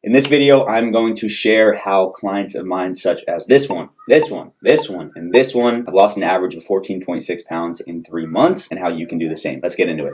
In this video, I'm going to share how clients of mine such as this one, and this one have lost an average of 14.6 pounds in 3 months and how you can do the same. Let's get into it.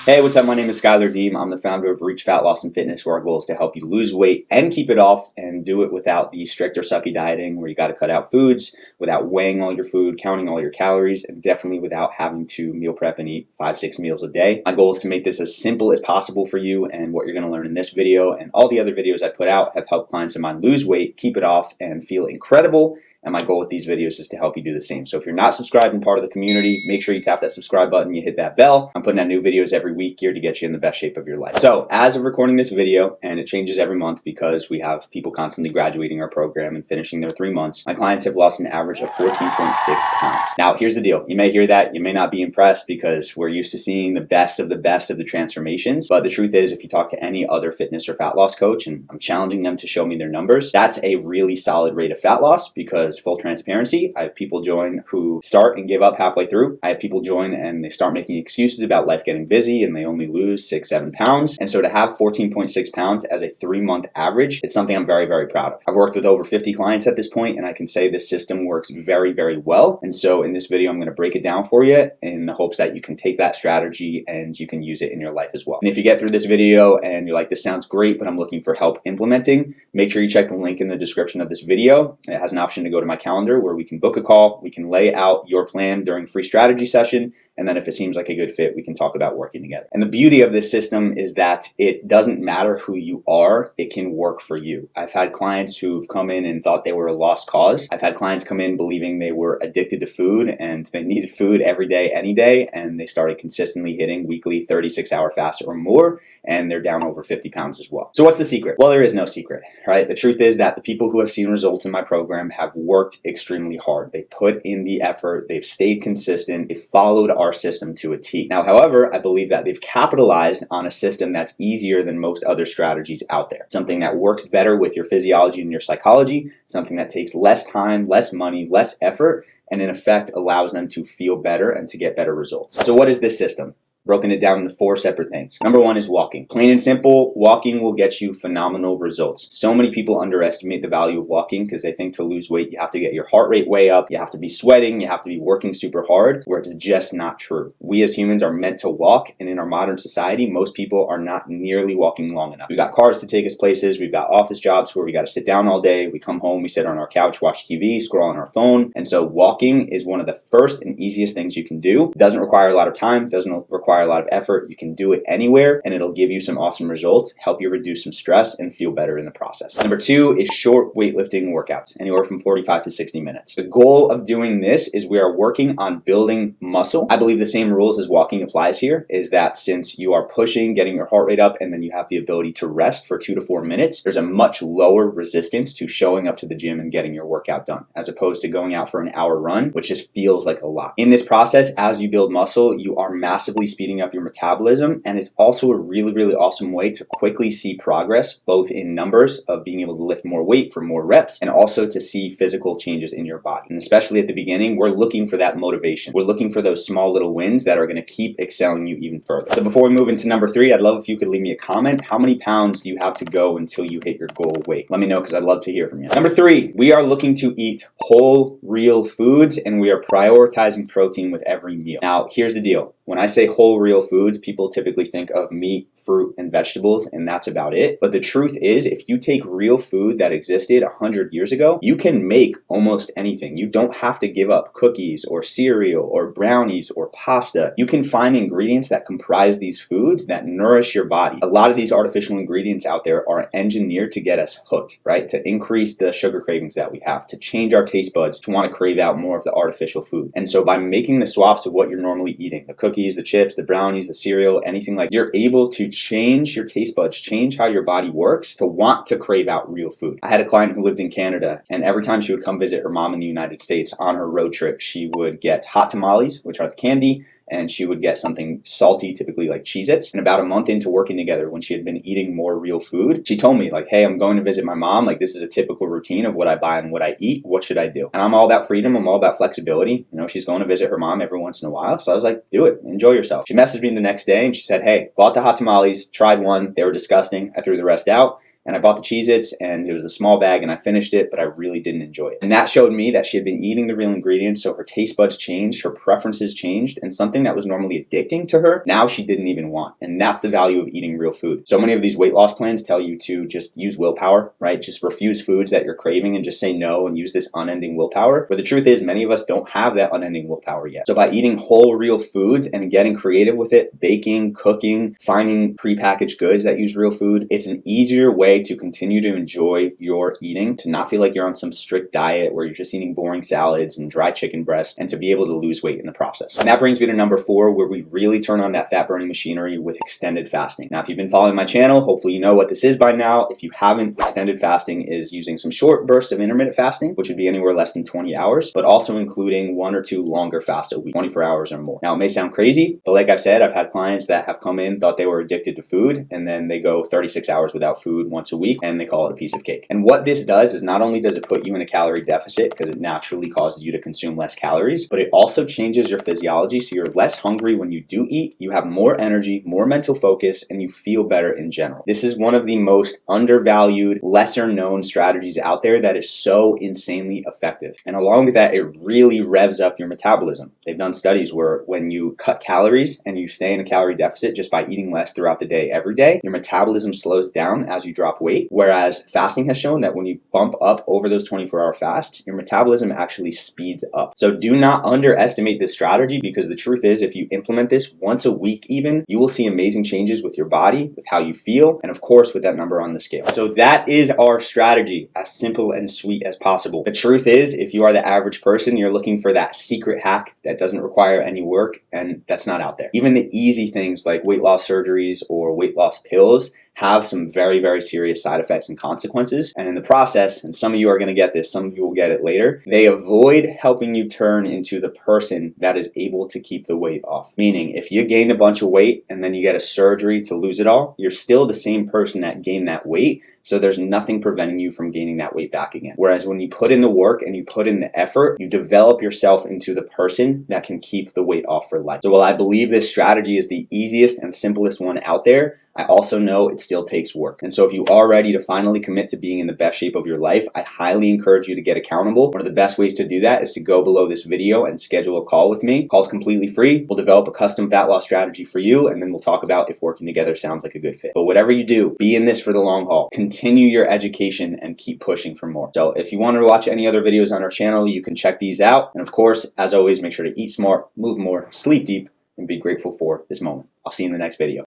Hey, what's up? My name is Schuyler Diehm. I'm the founder of Reach Fat Loss and Fitness, where our goal is to help you lose weight and keep it off and do it without the strict or sucky dieting where you got to cut out foods, without weighing all your food, counting all your calories, and definitely without having to meal prep and eat 5-6 meals a day. My goal is to make this as simple as possible for you, and what you're going to learn in this video and all the other videos I put out have helped clients of mine lose weight, keep it off, and feel incredible. And my goal with these videos is to help you do the same. So if you're not subscribed and part of the community, make sure you tap that subscribe button, you hit that bell. I'm putting out new videos every week geared to get you in the best shape of your life. So as of recording this video, and it changes every month because we have people constantly graduating our program and finishing their 3 months, my clients have lost an average of 14.6 pounds. Now, here's the deal. You may hear that, you may not be impressed because we're used to seeing the best of the transformations. But the truth is, if you talk to any other fitness or fat loss coach, and I'm challenging them to show me their numbers, that's a really solid rate of fat loss because full transparency, I have people join who start and give up halfway through. I have people join and they start making excuses about life getting busy and they only lose 6-7 pounds. And so to have 14.6 pounds as a 3-month average, it's something I'm very, very proud of. I've worked with over 50 clients at this point, and I can say this system works very, very well. And so in this video, I'm going to break it down for you in the hopes that you can take that strategy and you can use it in your life as well. And if you get through this video and you're like, this sounds great, but I'm looking for help implementing, make sure you check the link in the description of this video. It has an option to go to my calendar where we can book a call, we can lay out your plan during a free strategy session, and then if it seems like a good fit, we can talk about working together. And the beauty of this system is that it doesn't matter who you are, it can work for you. I've had clients who've come in and thought they were a lost cause. I've had clients come in believing they were addicted to food and they needed food every day, any day, and they started consistently hitting weekly 36-hour fasts or more, and they're down over 50 pounds as well. So what's the secret? Well, there is no secret, right? The truth is that the people who have seen results in my program have worked extremely hard. They put in the effort, they've stayed consistent, they've followed our system to a T. Now, however, I believe that they've capitalized on a system that's easier than most other strategies out there. Something that works better with your physiology and your psychology, something that takes less time, less money, less effort, and in effect allows them to feel better and to get better results. So what is this system? Broken it down into 4 separate things. Number 1 is walking. Plain and simple, walking will get you phenomenal results. So many people underestimate the value of walking because they think to lose weight, you have to get your heart rate way up, you have to be sweating, you have to be working super hard, where it's just not true. We as humans are meant to walk, and in our modern society, most people are not nearly walking long enough. We've got cars to take us places, we've got office jobs where we got to sit down all day, we come home, we sit on our couch, watch TV, scroll on our phone, and so walking is one of the first and easiest things you can do. It doesn't require a lot of time, doesn't require a lot of effort. You can do it anywhere and it'll give you some awesome results, help you reduce some stress and feel better in the process. Number 2 is short weightlifting workouts, anywhere from 45 to 60 minutes. The goal of doing this is we are working on building muscle. I believe the same rules as walking applies here, is that since you are pushing, getting your heart rate up, and then you have the ability to rest for 2 to 4 minutes, there's a much lower resistance to showing up to the gym and getting your workout done, as opposed to going out for an hour run, which just feels like a lot. In this process, as you build muscle, you are massively speeding up your metabolism, and it's also a really, really awesome way to quickly see progress, both in numbers of being able to lift more weight for more reps, and also to see physical changes in your body. And especially at the beginning, we're looking for that motivation. We're looking for those small little wins that are going to keep excelling you even further. So before we move into number 3, I'd love if you could leave me a comment. How many pounds do you have to go until you hit your goal weight? Let me know because I'd love to hear from you. Number 3, we are looking to eat whole, real foods, and we are prioritizing protein with every meal. Now, here's the deal. When I say whole, real foods, people typically think of meat, fruit, and vegetables, and that's about it. But the truth is, if you take real food that existed 100 years ago, you can make almost anything. You don't have to give up cookies or cereal or brownies or pasta. You can find ingredients that comprise these foods that nourish your body. A lot of these artificial ingredients out there are engineered to get us hooked, right? To increase the sugar cravings that we have, to change our taste buds, to want to crave out more of the artificial food. And so by making the swaps of what you're normally eating, the cookies, the chips, the brownies, the cereal, anything like, you're able to change your taste buds, change how your body works to want to crave out real food. I had a client who lived in Canada, and every time she would come visit her mom in the United States on her road trip, she would get hot tamales, which are the candy, and she would get something salty, typically like Cheez-Its. And about a month into working together, when she had been eating more real food, she told me like, hey, I'm going to visit my mom. Like, this is a typical routine of what I buy and what I eat. What should I do? And I'm all about freedom. I'm all about flexibility. You know, she's going to visit her mom every once in a while. So I was like, do it. Enjoy yourself. She messaged me the next day and she said, hey, bought the hot tamales, tried one. They were disgusting. I threw the rest out. And I bought the Cheez-Its, and it was a small bag, and I finished it, but I really didn't enjoy it. And that showed me that she had been eating the real ingredients, so her taste buds changed, her preferences changed, and something that was normally addicting to her, now she didn't even want. And that's the value of eating real food. So many of these weight loss plans tell you to just use willpower, right? Just refuse foods that you're craving and just say no and use this unending willpower. But the truth is, many of us don't have that unending willpower yet. So by eating whole, real foods and getting creative with it, baking, cooking, finding prepackaged goods that use real food, it's an easier way to continue to enjoy your eating, to not feel like you're on some strict diet where you're just eating boring salads and dry chicken breast, and to be able to lose weight in the process. And that brings me to number 4, where we really turn on that fat burning machinery with extended fasting. Now, if you've been following my channel, hopefully you know what this is by now. If you haven't, extended fasting is using some short bursts of intermittent fasting, which would be anywhere less than 20 hours, but also including 1 or 2 longer fasts a week, 24 hours or more. Now, it may sound crazy, but like I've said, I've had clients that have come in, thought they were addicted to food, and then they go 36 hours without food once a week, and they call it a piece of cake. And what this does is not only does it put you in a calorie deficit because it naturally causes you to consume less calories, but it also changes your physiology so you're less hungry when you do eat, you have more energy, more mental focus, and you feel better in general. This is one of the most undervalued, lesser known strategies out there that is so insanely effective. And along with that, it really revs up your metabolism. They've done studies where when you cut calories and you stay in a calorie deficit just by eating less throughout the day every day, your metabolism slows down as you drop weight. Whereas fasting has shown that when you bump up over those 24-hour fasts, your metabolism actually speeds up. So do not underestimate this strategy, because the truth is, if you implement this once a week even, you will see amazing changes with your body, with how you feel, and of course with that number on the scale. So that is our strategy, as simple and sweet as possible. The truth is, if you are the average person, you're looking for that secret hack that doesn't require any work, and that's not out there. Even the easy things like weight loss surgeries or weight loss pills have some very, very serious side effects and consequences. And in the process, and some of you are going to get this, some of you will get it later, they avoid helping you turn into the person that is able to keep the weight off. Meaning, if you gained a bunch of weight and then you get a surgery to lose it all, you're still the same person that gained that weight. So there's nothing preventing you from gaining that weight back again. Whereas when you put in the work and you put in the effort, you develop yourself into the person that can keep the weight off for life. So while I believe this strategy is the easiest and simplest one out there, I also know it still takes work. And so if you are ready to finally commit to being in the best shape of your life, I highly encourage you to get accountable. One of the best ways to do that is to go below this video and schedule a call with me. Call's completely free. We'll develop a custom fat loss strategy for you, and then we'll talk about if working together sounds like a good fit. But whatever you do, be in this for the long haul. Continue your education and keep pushing for more. So if you want to watch any other videos on our channel, you can check these out. And of course, as always, make sure to eat smart, move more, sleep deep, and be grateful for this moment. I'll see you in the next video.